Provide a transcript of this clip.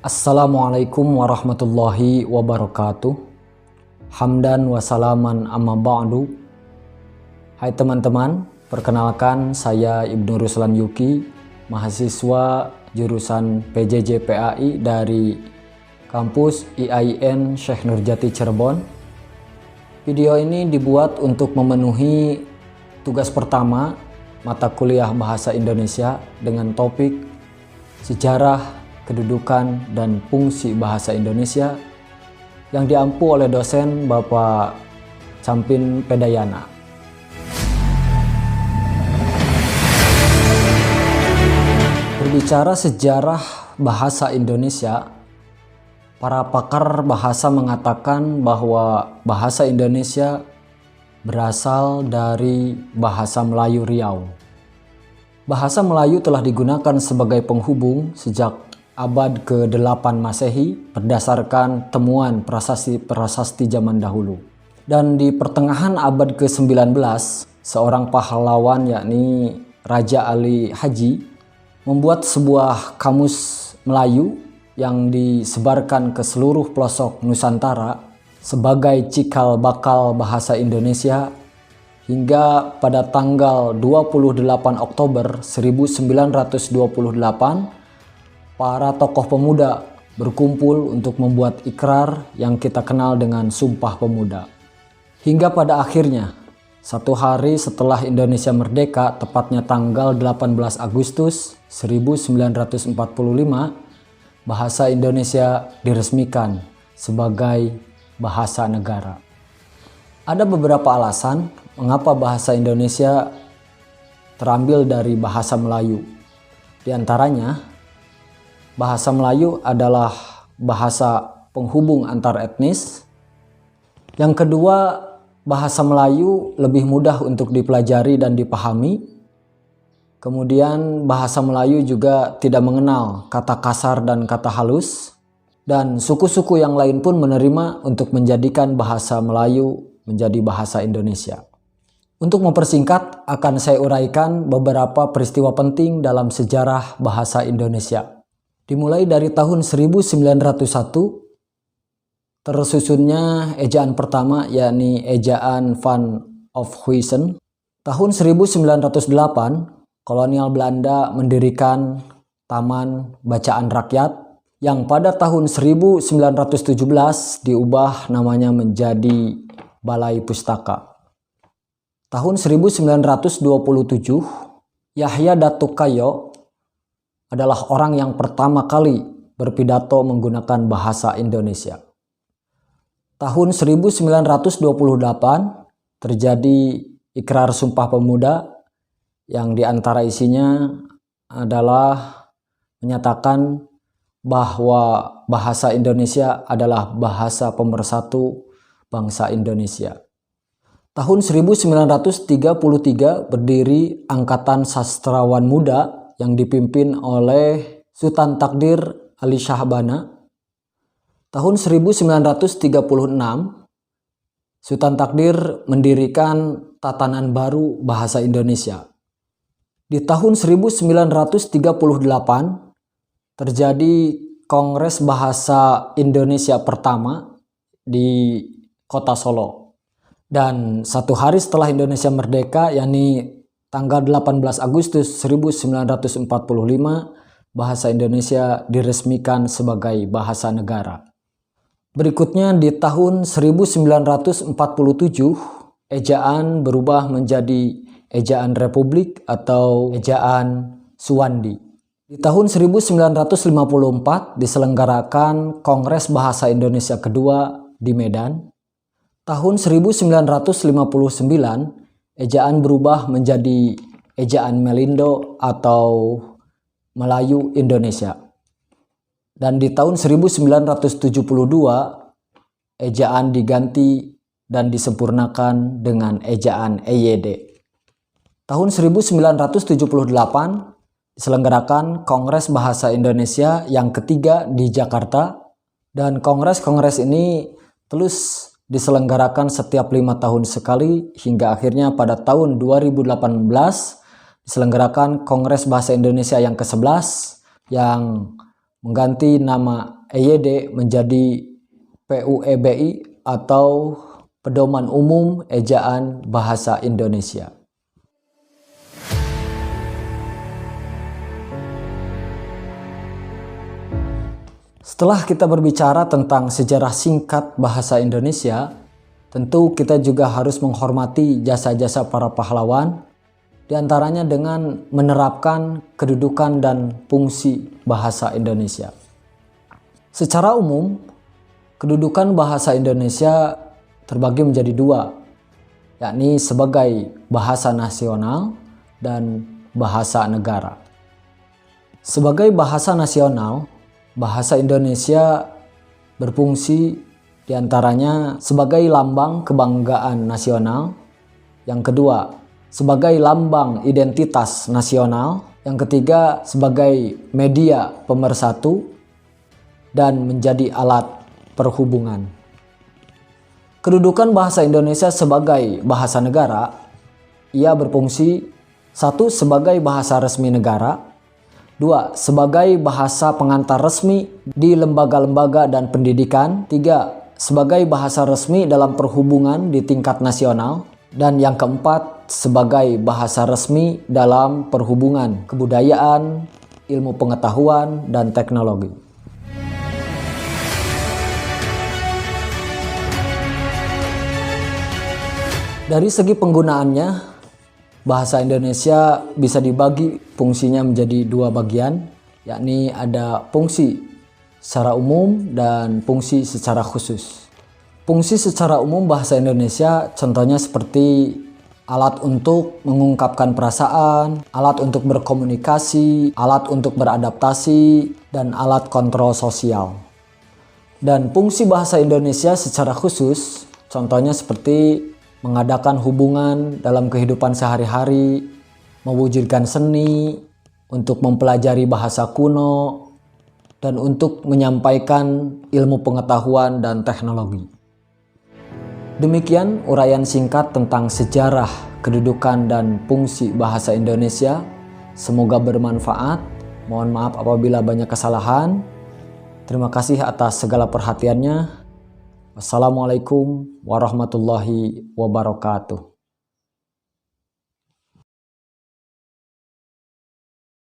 Assalamualaikum warahmatullahi wabarakatuh. Hamdan wa salaman amma ba'du. Hai teman-teman, perkenalkan saya Ibnu Ruslan Yuki, mahasiswa jurusan PJJ PAI dari kampus IAIN Syekh Nurjati Cirebon. Video ini dibuat untuk memenuhi tugas pertama mata kuliah Bahasa Indonesia dengan topik Sejarah, Kedudukan, dan Fungsi Bahasa Indonesia yang diampu oleh dosen Bapak Campin Pedayana. Berbicara sejarah bahasa Indonesia, para pakar bahasa mengatakan bahwa bahasa Indonesia berasal dari bahasa Melayu Riau. Bahasa Melayu telah digunakan sebagai penghubung sejak abad ke-8 Masehi berdasarkan temuan prasasti zaman dahulu. Dan di pertengahan abad ke-19, seorang pahlawan yakni Raja Ali Haji membuat sebuah kamus Melayu yang disebarkan ke seluruh pelosok Nusantara sebagai cikal bakal bahasa Indonesia hingga pada tanggal 28 Oktober 1928 para tokoh pemuda berkumpul untuk membuat ikrar yang kita kenal dengan Sumpah Pemuda. Hingga pada akhirnya, satu hari setelah Indonesia merdeka, tepatnya tanggal 18 Agustus 1945, bahasa Indonesia diresmikan sebagai bahasa negara. Ada beberapa alasan mengapa bahasa Indonesia terambil dari bahasa Melayu. Di antaranya, bahasa Melayu adalah bahasa penghubung antar etnis. Yang kedua, bahasa Melayu lebih mudah untuk dipelajari dan dipahami. Kemudian bahasa Melayu juga tidak mengenal kata kasar dan kata halus. Dan suku-suku yang lain pun menerima untuk menjadikan bahasa Melayu menjadi bahasa Indonesia. Untuk mempersingkat, akan saya uraikan beberapa peristiwa penting dalam sejarah bahasa Indonesia. Dimulai dari tahun 1901, tersusunnya ejaan pertama yakni ejaan Van Ophuijsen. Tahun 1908, kolonial Belanda mendirikan Taman Bacaan Rakyat yang pada tahun 1917 diubah namanya menjadi Balai Pustaka. Tahun 1927, Yahya Datuk Kayo adalah orang yang pertama kali berpidato menggunakan bahasa Indonesia. Tahun 1928 terjadi Ikrar Sumpah Pemuda yang diantara isinya adalah menyatakan bahwa bahasa Indonesia adalah bahasa pemersatu bangsa Indonesia. Tahun 1933 berdiri Angkatan Sastrawan Muda yang dipimpin oleh Sultan Takdir Ali Syahbana. Tahun 1936, Sultan Takdir mendirikan tatanan baru bahasa Indonesia. Di tahun 1938, terjadi Kongres Bahasa Indonesia pertama di Kota Solo. Dan satu hari setelah Indonesia merdeka, yakni tanggal 18 Agustus 1945, bahasa Indonesia diresmikan sebagai bahasa negara. Berikutnya di tahun 1947, ejaan berubah menjadi ejaan Republik atau ejaan Suwandi. Di tahun 1954 diselenggarakan Kongres Bahasa Indonesia kedua di Medan. Tahun 1959, ejaan berubah menjadi ejaan Melindo atau Melayu Indonesia. Dan di tahun 1972, ejaan diganti dan disempurnakan dengan ejaan EYD. Tahun 1978, diselenggarakan Kongres Bahasa Indonesia yang ketiga di Jakarta. Dan kongres-kongres ini terus diselenggarakan setiap 5 tahun sekali hingga akhirnya pada tahun 2018 diselenggarakan Kongres Bahasa Indonesia yang ke-11 yang mengganti nama EYD menjadi PUEBI atau Pedoman Umum Ejaan Bahasa Indonesia. Setelah kita berbicara tentang sejarah singkat bahasa Indonesia, tentu kita juga harus menghormati jasa-jasa para pahlawan, diantaranya dengan menerapkan kedudukan dan fungsi bahasa Indonesia. Secara umum, kedudukan bahasa Indonesia terbagi menjadi dua, yakni sebagai bahasa nasional dan bahasa negara. Sebagai bahasa nasional, bahasa Indonesia berfungsi diantaranya sebagai lambang kebanggaan nasional, yang kedua sebagai lambang identitas nasional, yang ketiga sebagai media pemersatu, dan menjadi alat perhubungan. Kedudukan bahasa Indonesia sebagai bahasa negara, ia berfungsi 1. sebagai bahasa resmi negara, 2. sebagai bahasa pengantar resmi di lembaga-lembaga dan pendidikan, 3. sebagai bahasa resmi dalam perhubungan di tingkat nasional, dan yang keempat sebagai bahasa resmi dalam perhubungan, kebudayaan, ilmu pengetahuan, dan teknologi. Dari segi penggunaannya, bahasa Indonesia bisa dibagi fungsinya menjadi dua bagian, yakni ada fungsi secara umum dan fungsi secara khusus. Fungsi secara umum bahasa Indonesia contohnya seperti alat untuk mengungkapkan perasaan, alat untuk berkomunikasi, alat untuk beradaptasi, dan alat kontrol sosial. Dan fungsi bahasa Indonesia secara khusus contohnya seperti mengadakan hubungan dalam kehidupan sehari-hari, mewujudkan seni, untuk mempelajari bahasa kuno, dan untuk menyampaikan ilmu pengetahuan dan teknologi. Demikian uraian singkat tentang sejarah, kedudukan, dan fungsi bahasa Indonesia. Semoga bermanfaat. Mohon maaf apabila banyak kesalahan. Terima kasih atas segala perhatiannya. Wassalamualaikum warahmatullahi wabarakatuh.